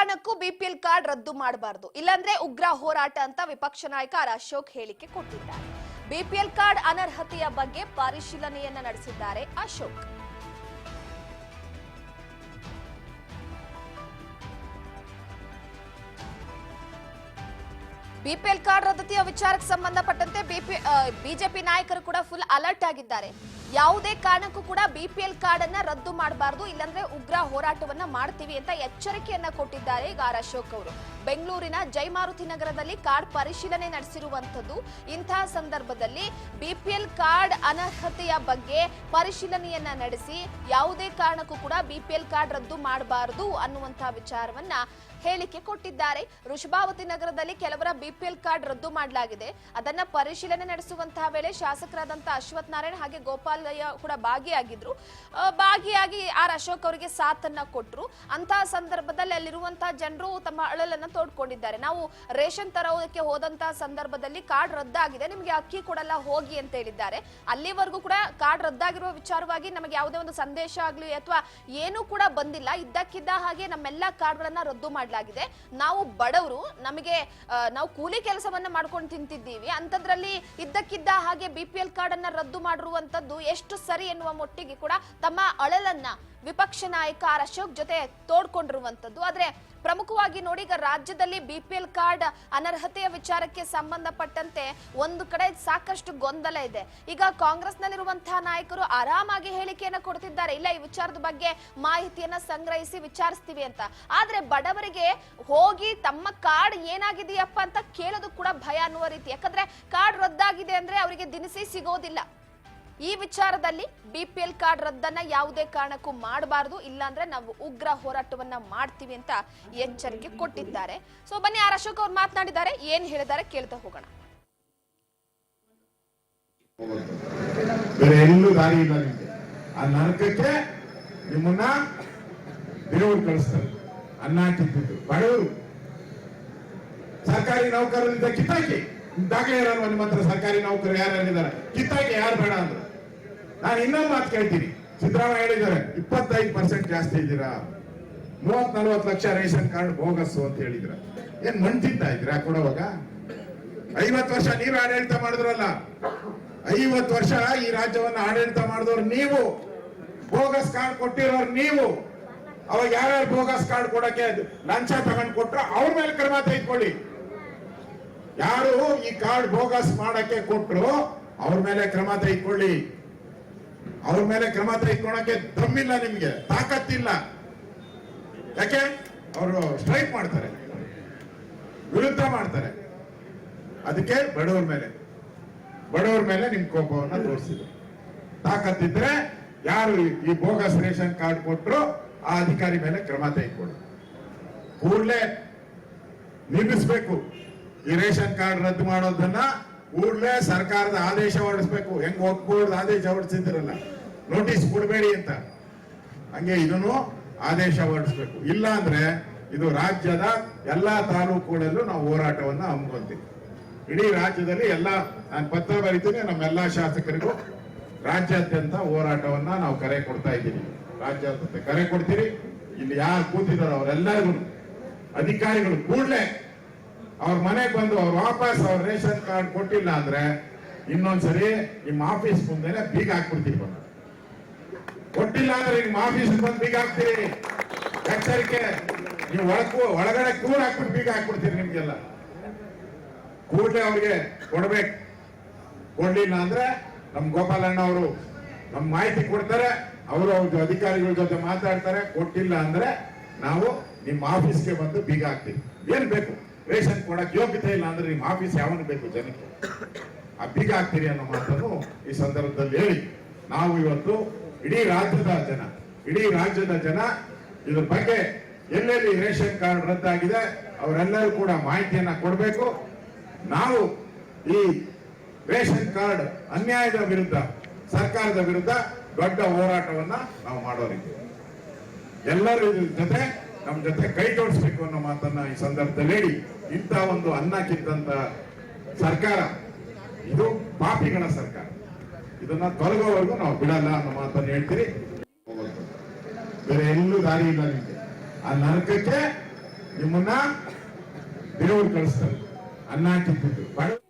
ಕಾರಣಕ್ಕೂ BPL card ರದ್ದು ಮಾಡಬಾರದು, ಇಲ್ಲಾಂದ್ರೆ ಉಗ್ರ ಹೋರಾಟ ಅಂತ ವಿಪಕ್ಷ ನಾಯಕ ಆರ್ ಅಶೋಕ್ ಹೇಳಿಕೆ ಕೊಟ್ಟಿದ್ದಾರೆ. ಬಿಪಿಎಲ್ ಕಾರ್ಡ್ ಅನರ್ಹತೆಯ ಬಗ್ಗೆ ಪರಿಶೀಲನೆಯನ್ನ ನಡೆಸಿದ್ದಾರೆ ಅಶೋಕ್. ಬಿಪಿಎಲ್ ಕಾರ್ಡ್ ರದ್ದತಿಯ ವಿಚಾರಕ್ಕೆ ಸಂಬಂಧಪಟ್ಟಂತೆ ಬಿಜೆಪಿ ನಾಯಕರು ಕೂಡ ಫುಲ್ ಅಲರ್ಟ್ ಆಗಿದ್ದಾರೆ. ಯಾವುದೇ ಕಾರಣಕ್ಕೂ ಕೂಡ ಬಿಪಿಎಲ್ ಕಾರ್ಡ್ ಅನ್ನ ರದ್ದು ಮಾಡಬಾರದು, ಇಲ್ಲಾಂದ್ರೆ ಉಗ್ರ ಹೋರಾಟವನ್ನ ಮಾಡ್ತೀವಿ ಅಂತ ಎಚ್ಚರಿಕೆಯನ್ನ ಕೊಟ್ಟಿದ್ದಾರೆ ಈಗ ಆರ್ ಅಶೋಕ್ ಅವರು. ಬೆಂಗಳೂರಿನ ಜಯಮಾರುತಿ ನಗರದಲ್ಲಿ ಕಾರ್ಡ್ ಪರಿಶೀಲನೆ ನಡೆಸಿರುವಂತದ್ದು. ಇಂತಹ ಸಂದರ್ಭದಲ್ಲಿ ಬಿಪಿಎಲ್ ಕಾರ್ಡ್ ಅನರ್ಹತೆಯ ಬಗ್ಗೆ ಪರಿಶೀಲನೆಯನ್ನ ನಡೆಸಿ ಯಾವುದೇ ಕಾರಣಕ್ಕೂ ಕೂಡ ಬಿಪಿಎಲ್ ಕಾರ್ಡ್ ರದ್ದು ಮಾಡಬಾರದು ಅನ್ನುವಂತಹ ವಿಚಾರವನ್ನ ಹೇಳಿಕೆ ಕೊಟ್ಟಿದ್ದಾರೆ. ವೃಷಭಾವತಿ ನಗರದಲ್ಲಿ ಕೆಲವರ ಬಿಪಿಎಲ್ ಕಾರ್ಡ್ ರದ್ದು ಮಾಡಲಾಗಿದೆ. ಅದನ್ನ ಪರಿಶೀಲನೆ ನಡೆಸುವಂತಹ ವೇಳೆ ಶಾಸಕರಾದಂತಹ ಅಶ್ವಥ್ ನಾರಾಯಣ್ ಹಾಗೆ ಗೋಪಾಲಯ್ಯ ಕೂಡ ಭಾಗಿಯಾಗಿ ಆರ್ ಅಶೋಕ್ ಅವರಿಗೆ ಸಾಥನ್ನ ಕೊಟ್ಟರು. ಅಂತಹ ಸಂದರ್ಭದಲ್ಲಿ ಅಲ್ಲಿರುವಂತಹ ಜನರು ತಮ್ಮ ಅಳಲನ್ನ ತೋಡ್ಕೊಂಡಿದ್ದಾರೆ. ನಾವು ರೇಷನ್ ತರೋದಕ್ಕೆ ಹೋದಂತಹ ಸಂದರ್ಭದಲ್ಲಿ ಕಾರ್ಡ್ ರದ್ದಾಗಿದೆ, ನಿಮಗೆ ಅಕ್ಕಿ ಕೊಡಲ್ಲ ಹೋಗಿ ಅಂತ ಹೇಳಿದ್ದಾರೆ. ಅಲ್ಲಿವರೆಗೂ ಕೂಡ ಕಾರ್ಡ್ ರದ್ದಾಗಿರುವ ವಿಚಾರವಾಗಿ ನಮಗೆ ಯಾವುದೇ ಒಂದು ಸಂದೇಶ ಆಗ್ಲಿ ಅಥವಾ ಏನೂ ಕೂಡ ಬಂದಿಲ್ಲ. ಇದ್ದಕ್ಕಿದ್ದ ಹಾಗೆ ನಮ್ಮೆಲ್ಲಾ ಕಾರ್ಡ್ಗಳನ್ನ ರದ್ದು ಮಾಡಲಾಗಿದೆ. ನಾವು ಬಡವರು, ನಮಗೆ ನಾವು ಕೂಲಿ ಕೆಲಸವನ್ನ ಮಾಡ್ಕೊಂಡು ತಿಂತಿದ್ದೀವಿ, ಅಂತದ್ರಲ್ಲಿ ಇದ್ದಕ್ಕಿದ್ದ ಹಾಗೆ ಬಿಪಿಎಲ್ ಕಾರ್ಡ್ ಅನ್ನ ರದ್ದು ಮಾಡಿರುವಂತದ್ದು ಎಷ್ಟು ಸರಿ ಎನ್ನುವ ಮಟ್ಟಿಗೆ ಕೂಡ ತಮ್ಮ ಅಳಲನ್ನ ವಿಪಕ್ಷ ನಾಯಕ ಆರ್ ಅಶೋಕ್ ಜೊತೆ ತೋಡ್ಕೊಂಡಿರುವಂತದ್ದು. ಆದ್ರೆ ಪ್ರಮುಖವಾಗಿ ನೋಡಿ, ಈಗ ರಾಜ್ಯದಲ್ಲಿ ಬಿಪಿಎಲ್ ಕಾರ್ಡ್ ಅನರ್ಹತೆಯ ವಿಚಾರಕ್ಕೆ ಸಂಬಂಧಪಟ್ಟಂತೆ ಒಂದು ಕಡೆ ಸಾಕಷ್ಟು ಗೊಂದಲ ಇದೆ. ಈಗ ಕಾಂಗ್ರೆಸ್ನಲ್ಲಿರುವಂತಹ ನಾಯಕರು ಆರಾಮಾಗಿ ಹೇಳಿಕೆಯನ್ನ ಕೊಡ್ತಿದ್ದಾರೆ, ಇಲ್ಲ ಈ ವಿಚಾರದ ಬಗ್ಗೆ ಮಾಹಿತಿಯನ್ನ ಸಂಗ್ರಹಿಸಿ ವಿಚಾರಿಸ್ತೀವಿ ಅಂತ. ಆದ್ರೆ ಬಡವರಿಗೆ ಹೋಗಿ ತಮ್ಮ ಕಾರ್ಡ್ ಏನಾಗಿದೆಯಪ್ಪ ಅಂತ ಕೇಳೋದು ಕೂಡ ಭಯ ಅನ್ನುವ ರೀತಿ. ಯಾಕಂದ್ರೆ ಕಾರ್ಡ್ ರದ್ದಾಗಿದೆ ಅಂದ್ರೆ ಅವರಿಗೆ ದಿನಸಿ ಸಿಗೋದಿಲ್ಲ. ಈ ವಿಚಾರದಲ್ಲಿ ಬಿಪಿಎಲ್ ಕಾರ್ಡ್ ರದ್ದನ್ನ ಯಾವುದೇ ಕಾರಣಕ್ಕೂ ಮಾಡಬಾರದು, ಇಲ್ಲಾಂದ್ರೆ ನಾವು ಉಗ್ರ ಹೋರಾಟವನ್ನ ಮಾಡ್ತೀವಿ ಅಂತ ಎಚ್ಚರಿಕೆ ಕೊಟ್ಟಿದ್ದಾರೆ. ಸೊ ಬನ್ನಿ, ಆರ್ ಅಶೋಕ್ ಅವ್ರು ಮಾತನಾಡಿದ್ದಾರೆ, ಏನ್ ಹೇಳಿದ್ದಾರೆ ಕೇಳ್ತಾ ಹೋಗೋಣ. ಬೇರೆ ಎಲ್ಲೂ ದಾರಿ ಇಲ್ಲ ನಿಮ್ಗೆ. ಆ ನರಕಕ್ಕೆ ನಿಮ್ಮನ್ನ ದೇವರು ಕಳಿಸ್ತಾರೆ. ಅನ್ನ ಕಿತ್ತಿದ್ದು ಬಡವರು, ಸರ್ಕಾರಿ ನೌಕರರಿಂದ ಕಿತ್ತಾಕಿ. ದಾಖಲೆ ಇರಲ್ವ ನಿಮ್ಮ ಹತ್ರ? ಸರ್ಕಾರಿ ನೌಕರು ಯಾರಿದ್ದಾರೆ ಕಿತ್ತಾಕಿ, ಯಾರು ಬೇಡ ಅಂದ್ರು. ನಾನು ಇನ್ನೊಂದು ಮಾತು ಕೇಳ್ತೀನಿ. ಸಿದ್ದರಾಮಯ್ಯ ಹೇಳಿದ್ದಾರೆ 25% ಜಾಸ್ತಿ ಇದ್ದೀರಾ, 30-40 ಲಕ್ಷ ರೇಷನ್ ಕಾರ್ಡ್ ಬೋಗಸ್ಸು ಅಂತ ಹೇಳಿದ್ರ. ಏನ್ ಮಣ್ತಿಂತ ಇದ್ದೀರಾ ಕೊಡುವಾಗ? 50 ವರ್ಷ ನೀವು ಆಡಳಿತ ಮಾಡಿದ್ರಲ್ಲ, 50 ವರ್ಷ ಈ ರಾಜ್ಯವನ್ನ ಆಡಳಿತ ಮಾಡಿದವ್ರು ನೀವು, ಬೋಗಸ್ ಕಾರ್ಡ್ ಕೊಟ್ಟಿರೋರು ನೀವು. ಅವಾಗ ಯಾರ್ಯಾರು ಬೋಗಸ್ ಕಾರ್ಡ್ ಕೊಡಕ್ಕೆ ಲಂಚ ತಗೊಂಡು ಕೊಟ್ರು ಅವ್ರ ಮೇಲೆ ಕ್ರಮ ತೆಗೆದುಕೊಳ್ಳಿ. ಯಾರು ಈ ಕಾರ್ಡ್ ಬೋಗಸ್ ಮಾಡಕ್ಕೆ ಕೊಟ್ರು ಅವ್ರ ಮೇಲೆ ಕ್ರಮ ತೆಗೆದುಕೊಳ್ಳಿ. ಅವ್ರ ಮೇಲೆ ಕ್ರಮ ತೆಗೆದುಕೊಳ್ಳಕ್ಕೆ ದಮ್ಮಿಲ್ಲ, ನಿಮ್ಗೆ ತಾಕತ್ತಿಲ್ಲ. ಯಾಕೆ? ಅವರು ಸ್ಟ್ರೈಕ್ ಮಾಡ್ತಾರೆ, ವಿರುದ್ಧ ಮಾಡ್ತಾರೆ. ಅದಕ್ಕೆ ಬಡವರ ಮೇಲೆ ನಿಮ್ ಕೋಪವನ್ನ ತೋರಿಸಿದ್ರು. ತಾಕತ್ತಿದ್ರೆ ಯಾರು ಈ ಬೋಗಸ್ ರೇಷನ್ ಕಾರ್ಡ್ ಕೊಟ್ರು ಆ ಅಧಿಕಾರಿ ಮೇಲೆ ಕ್ರಮ ತೆಗೆದುಕೊಳ್ಳಿ. ಕೂಡಲೇ ನಿಲ್ಲಿಸಬೇಕು. ಈ ರೇಷನ್ ಕಾರ್ಡ್ ರದ್ದು ಮಾಡೋದನ್ನ ಕೂಡಲೇ ಸರ್ಕಾರದ ಆದೇಶ ಹೊರಡಿಸ್ಬೇಕು. ಹೆಂಗ್ ಒಪ್ಪಿಕೊಳ್ಳೋದು ಆದೇಶ ಹೊರಡಿಸಿದ್ರಲ್ಲ, ನೋಟಿಸ್ ಕೊಡಬೇಡಿ ಅಂತ, ಹಂಗೆ ಇದನ್ನು ಆದೇಶ ಹೊರಡಿಸ್ಬೇಕು. ಇಲ್ಲ ಅಂದ್ರೆ ಇದು ರಾಜ್ಯದ ಎಲ್ಲಾ ತಾಲೂಕುಗಳಲ್ಲೂ ನಾವು ಹೋರಾಟವನ್ನ ಹಮ್ಮಿಕೊಂತೀವಿ. ಇಡೀ ರಾಜ್ಯದಲ್ಲಿ ನಾನು ಪತ್ರ ಬರೀತೀನಿ, ನಮ್ಮೆಲ್ಲಾ ಶಾಸಕರಿಗೂ ರಾಜ್ಯಾದ್ಯಂತ ಹೋರಾಟವನ್ನ ನಾವು ಕರೆ ಕೊಡ್ತಾ ಇದ್ದೀವಿ. ರಾಜ್ಯಾದ್ಯಂತ ಕರೆ ಕೊಡ್ತೀರಿ. ಇಲ್ಲಿ ಯಾರು ಕೂತಿದಾರೋ ಅವರೆಲ್ಲರಿಗೂ ಅಧಿಕಾರಿಗಳು ಕೂಡಲೇ ಅವ್ರ ಮನೆಗೆ ಬಂದು ಅವ್ರು ವಾಪಸ್ ಅವ್ರ ರೇಷನ್ ಕಾರ್ಡ್ ಕೊಟ್ಟಿಲ್ಲ ಅಂದ್ರೆ ಇನ್ನೊಂದ್ಸರಿ ನಿಮ್ಮ ಆಫೀಸ್ ಮುಂದೆನೆ ಬೀಗ ಹಾಕ್ಬಿಡ್ತೀರಿ. ಬಂದು ಕೊಟ್ಟಿಲ್ಲ ಅಂದ್ರೆ ನಿಮ್ಮ ಆಫೀಸ್ ಬಂದು ಬೀಗ ಹಾಕ್ತೀರಿ. ಎಚ್ಚರಿಕೆ. ನೀವು ಒಳಗಡೆ ಕೂರ್ ಹಾಕ್ಬಿಟ್ಟು ಬೀಗ ಹಾಕ್ಬಿಡ್ತೀರಿ. ನಿಮ್ಗೆಲ್ಲ ಕೂಡಲೇ ಅವ್ರಿಗೆ ಕೊಡ್ಬೇಕು. ಕೊಡ್ಲಿಲ್ಲ ಅಂದ್ರೆ ನಮ್ ಗೋಪಾಲಣ್ಣ ಅವರು ನಮ್ ಮಾಹಿತಿ ಕೊಡ್ತಾರೆ, ಅವರು ಅವ್ರ ಅಧಿಕಾರಿಗಳ ಜೊತೆ ಮಾತಾಡ್ತಾರೆ. ಕೊಟ್ಟಿಲ್ಲ ಅಂದ್ರೆ ನಾವು ನಿಮ್ಮ ಆಫೀಸ್ಗೆ ಬಂದು ಬೀಗ ಹಾಕ್ತೀವಿ. ಏನ್ ಬೇಕು? ರೇಷನ್ ಕೊಡಕ್ ಯೋಗ್ಯತೆ ಇಲ್ಲ ಅಂದ್ರೆ ನಿಮ್ಮ ಆಫೀಸ್ ಯಾವನು ಬೇಕು ಜನಕ್ಕೆ? ಆ ಬೀಗ ಹಾಕ್ತೀರಿ ಅನ್ನೋ ಮಾತನ್ನು ಈ ಸಂದರ್ಭದಲ್ಲಿ ಹೇಳಿ, ನಾವು ಇವತ್ತು ಇಡೀ ರಾಜ್ಯದ ಜನ ಇದ್ರ ಬಗ್ಗೆ ಎಲ್ಲೆಲ್ಲಿ ರೇಷನ್ ಕಾರ್ಡ್ ರದ್ದಾಗಿದೆ ಅವರೆಲ್ಲರೂ ಕೂಡ ಮಾಹಿತಿಯನ್ನ ಕೊಡಬೇಕು. ನಾವು ಈ ರೇಷನ್ ಕಾರ್ಡ್ ಅನ್ಯಾಯದ ವಿರುದ್ಧ, ಸರ್ಕಾರದ ವಿರುದ್ಧ ದೊಡ್ಡ ಹೋರಾಟವನ್ನ ನಾವು ಮಾಡೋರಿದ್ದೀವಿ. ಎಲ್ಲರೂ ಜೊತೆ ನಮ್ ಜೊತೆ ಕೈ ಜೋಡಿಸ್ಬೇಕು ಅನ್ನೋ ಮಾತನ್ನ ಈ ಸಂದರ್ಭದಲ್ಲಿ ಹೇಳಿ, ಇಂಥ ಒಂದು ಅನ್ನ ಕಿತ್ತಂತ ಸರ್ಕಾರ ಇದು ಪಾಪಿಗಳ ಸರ್ಕಾರ, ಇದನ್ನ ತೊಲಗೋವರೆಗೂ ನಾವು ಬಿಡಲ್ಲ ಅನ್ನೋ ಮಾತನ್ನ ಹೇಳ್ತೀರಿ. ಬೇರೆ ಎಲ್ಲೂ ದಾರಿ ಇಲ್ಲ ನಿಮ್ಗೆ. ಆ ನರಕಕ್ಕೆ ನಿಮ್ಮನ್ನ ದೇವರು ಕಳಿಸ್ತಾರೆ. ಅನ್ನ ಕಿತ್ತಿದ್ದು